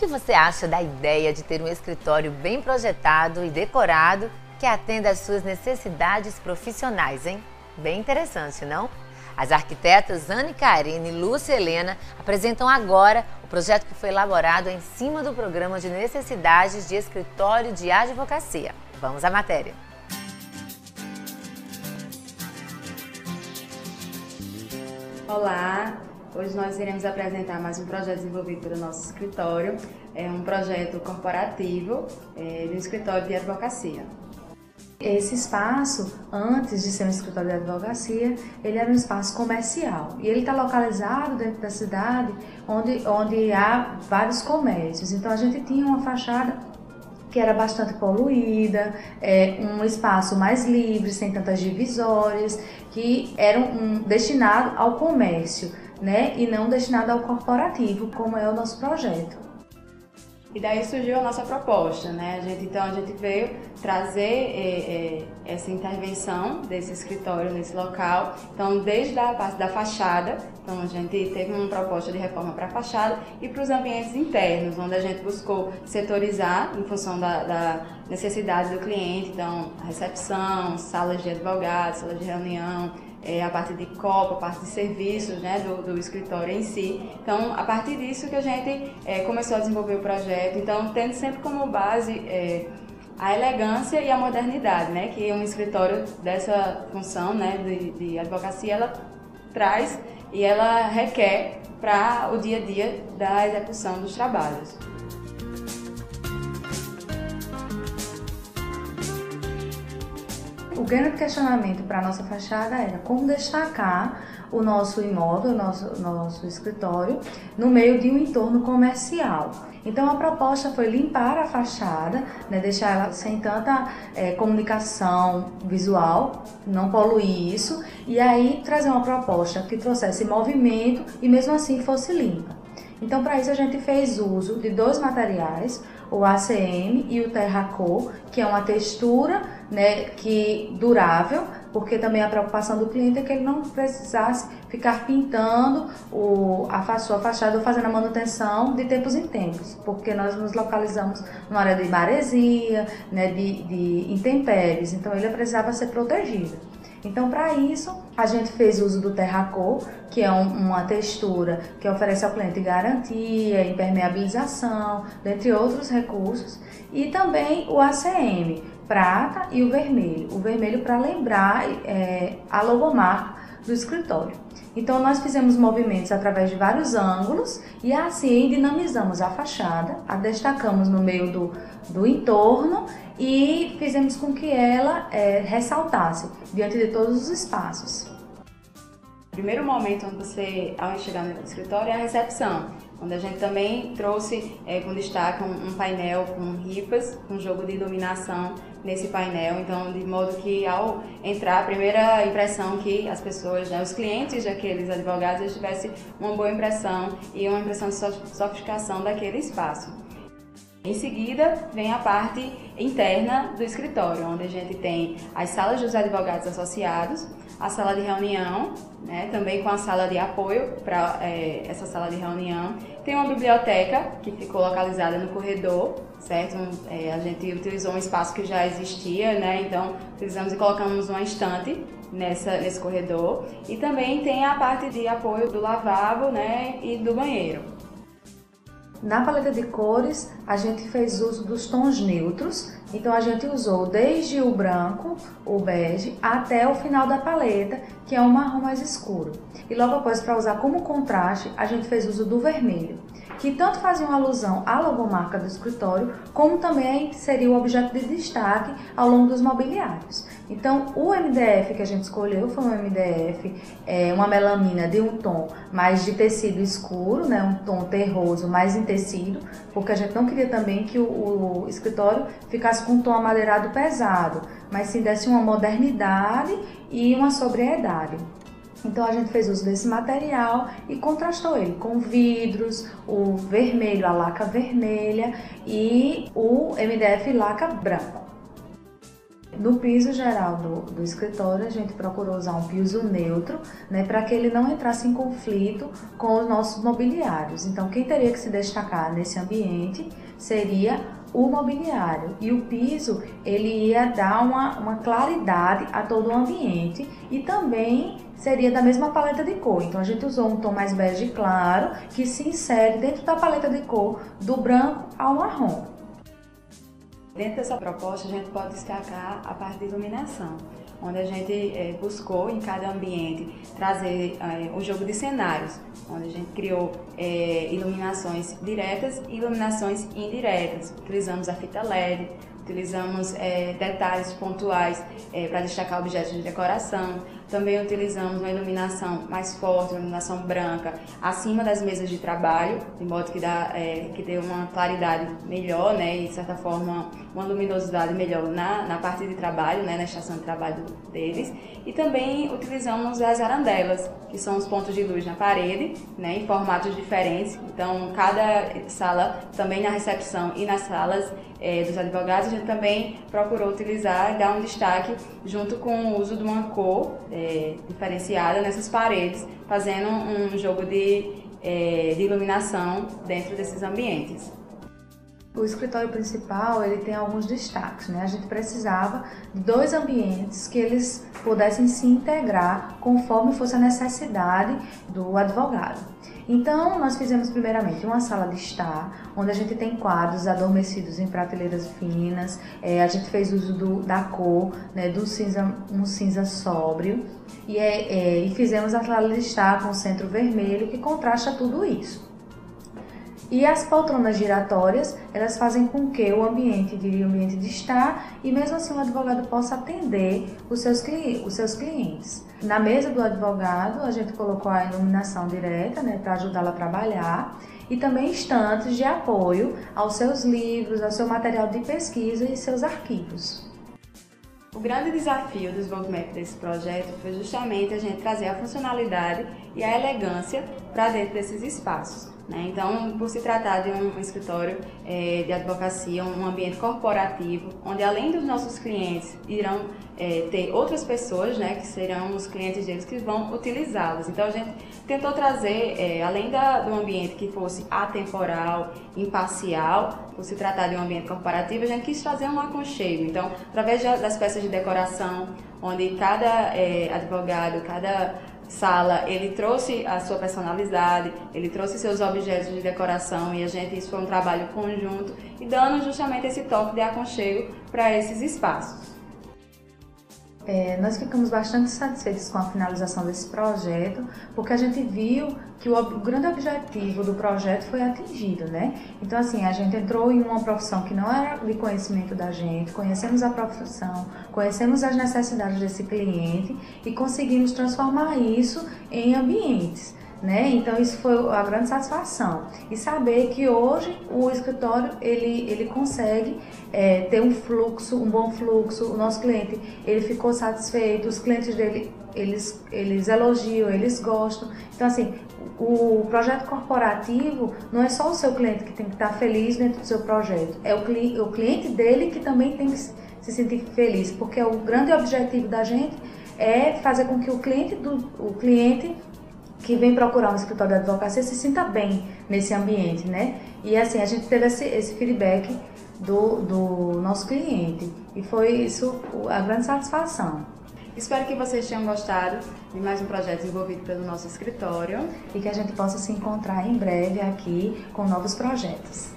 que você acha da ideia de ter um escritório bem projetado e decorado que atenda às suas necessidades profissionais, hein? Bem interessante, não? As arquitetas Ana Karine e Lúcia Helena apresentam agora o projeto que foi elaborado em cima do programa de necessidades de escritório de advocacia. Vamos à matéria. Olá, hoje nós iremos apresentar mais um projeto desenvolvido pelo nosso escritório. É um projeto corporativo do escritório de advocacia. Esse espaço, antes de ser um escritório de advocacia, ele era um espaço comercial e ele está localizado dentro da cidade onde há vários comércios. Então a gente tinha uma fachada que era bastante poluída, um espaço mais livre, sem tantas divisórias, que eram destinados ao comércio, né, e não destinado ao corporativo, como é o nosso projeto. E daí surgiu a nossa proposta, né? A gente veio trazer essa intervenção desse escritório nesse local. Então, desde a parte da fachada, então a gente teve uma proposta de reforma para a fachada e para os ambientes internos, onde a gente buscou setorizar em função da necessidade do cliente. Então, a recepção, salas de advogados, salas de reunião, a parte de copa, a parte de serviços, né, do escritório em si. Então, a partir disso que a gente começou a desenvolver o projeto, então tendo sempre como base a elegância e a modernidade, né, que um escritório dessa função, né, de advocacia, ela traz e ela requer para o dia a dia da execução dos trabalhos. O grande questionamento para a nossa fachada era como destacar o nosso imóvel, o nosso escritório, no meio de um entorno comercial. Então a proposta foi limpar a fachada, né, deixar ela sem tanta comunicação visual, não poluir isso, e aí trazer uma proposta que trouxesse movimento e mesmo assim fosse limpa. Então, para isso, a gente fez uso de dois materiais, o ACM e o Terracor, que é uma textura, né, durável, porque também a preocupação do cliente é que ele não precisasse ficar pintando a sua fachada ou fazendo a manutenção de tempos em tempos, porque nós nos localizamos numa área de maresia, né, de intempéries, então ele precisava ser protegido. Então, para isso, a gente fez uso do Terracor, que é uma textura que oferece ao cliente garantia, impermeabilização, dentre outros recursos, e também o ACM, prata e o vermelho para lembrar a logomarca do escritório. Então, nós fizemos movimentos através de vários ângulos e assim dinamizamos a fachada, a destacamos no meio do entorno e fizemos com que ela ressaltasse diante de todos os espaços. O primeiro momento ao chegar no escritório é a recepção, onde a gente também trouxe com destaque um painel com ripas, com jogo de iluminação nesse painel, então de modo que ao entrar a primeira impressão que as pessoas, né, os clientes daqueles advogados, eles tivessem uma boa impressão e uma impressão de sofisticação daquele espaço. Em seguida, vem a parte interna do escritório, onde a gente tem as salas dos advogados associados, a sala de reunião, né, também com a sala de apoio para essa sala de reunião. Tem uma biblioteca que ficou localizada no corredor, certo? A gente utilizou um espaço que já existia, né, então utilizamos e colocamos uma estante nesse corredor. E também tem a parte de apoio do lavabo, né, e do banheiro. Na paleta de cores, a gente fez uso dos tons neutros, então a gente usou desde o branco, o bege, até o final da paleta, que é um marrom mais escuro. E logo após, para usar como contraste, a gente fez uso do vermelho, que tanto fazia uma alusão à logomarca do escritório, como também seria o objeto de destaque ao longo dos mobiliários. Então, o MDF que a gente escolheu foi um MDF, uma melamina de um tom mais de tecido escuro, né, um tom terroso mais em tecido, porque a gente não queria também que o escritório ficasse com um tom amadeirado pesado, mas sim desse uma modernidade e uma sobriedade. Então a gente fez uso desse material e contrastou ele com vidros, o vermelho, a laca vermelha e o MDF laca branco. No piso geral do escritório, a gente procurou usar um piso neutro, né, para que ele não entrasse em conflito com os nossos mobiliários. Então, quem teria que se destacar nesse ambiente seria o mobiliário, e o piso ele ia dar uma claridade a todo o ambiente e também seria da mesma paleta de cor. Então a gente usou um tom mais bege claro que se insere dentro da paleta de cor do branco ao marrom. Dentro dessa proposta a gente pode destacar a parte de iluminação, onde a gente buscou em cada ambiente trazer um jogo de cenários, onde a gente criou iluminações diretas e iluminações indiretas. Utilizamos a fita LED, utilizamos detalhes pontuais para destacar objetos de decoração. Também utilizamos uma iluminação mais forte, uma iluminação branca, acima das mesas de trabalho, de modo que dê uma claridade melhor, né, e de certa forma uma luminosidade melhor na parte de trabalho, né, na estação de trabalho deles. E também utilizamos as arandelas, que são os pontos de luz na parede, né, em formatos diferentes. Então, cada sala, também na recepção e nas salas dos advogados, a gente também procurou utilizar e dar um destaque junto com o uso de uma cor diferenciada nessas paredes, fazendo um jogo de iluminação dentro desses ambientes. O escritório principal ele tem alguns destaques, né? A gente precisava de 2 ambientes que eles pudessem se integrar conforme fosse a necessidade do advogado. Então, nós fizemos primeiramente uma sala de estar, onde a gente tem quadros adormecidos em prateleiras finas, a gente fez uso da cor, né, do cinza, um cinza sóbrio, e fizemos a sala de estar com centro vermelho, que contrasta tudo isso. E as poltronas giratórias, elas fazem com que o ambiente vire ambiente de estar e mesmo assim o advogado possa atender os seus clientes. Na mesa do advogado, a gente colocou a iluminação direta, né, para ajudá-lo a trabalhar, e também estantes de apoio aos seus livros, ao seu material de pesquisa e seus arquivos. O grande desafio do desenvolvimento desse projeto foi justamente a gente trazer a funcionalidade e a elegância para dentro desses espaços. Então, por se tratar de um escritório de advocacia, um ambiente corporativo, onde além dos nossos clientes irão ter outras pessoas, né, que serão os clientes deles que vão utilizá-los. Então, a gente tentou trazer, além do ambiente que fosse atemporal, imparcial, por se tratar de um ambiente corporativo, a gente quis trazer um aconchego. Então, através das peças de decoração, onde cada advogado, cada sala, ele trouxe a sua personalidade, ele trouxe seus objetos de decoração e isso foi um trabalho conjunto e dando justamente esse toque de aconchego para esses espaços. Nós ficamos bastante satisfeitos com a finalização desse projeto, porque a gente viu que o grande objetivo do projeto foi atingido, né? Então, assim, a gente entrou em uma profissão que não era de conhecimento da gente, conhecemos a profissão, conhecemos as necessidades desse cliente e conseguimos transformar isso em ambientes, né? Então isso foi a grande satisfação e saber que hoje o escritório ele consegue ter um bom fluxo. O nosso cliente ele ficou satisfeito, os clientes dele eles elogiam, eles gostam. Então assim, o projeto corporativo não é só o seu cliente que tem que estar feliz dentro do seu projeto, é o cliente dele que também tem que se sentir feliz, porque o grande objetivo da gente é fazer com que o cliente que vem procurar um escritório de advocacia se sinta bem nesse ambiente, né? E assim, a gente teve esse feedback do nosso cliente e foi isso a grande satisfação. Espero que vocês tenham gostado de mais um projeto desenvolvido pelo nosso escritório e que a gente possa se encontrar em breve aqui com novos projetos.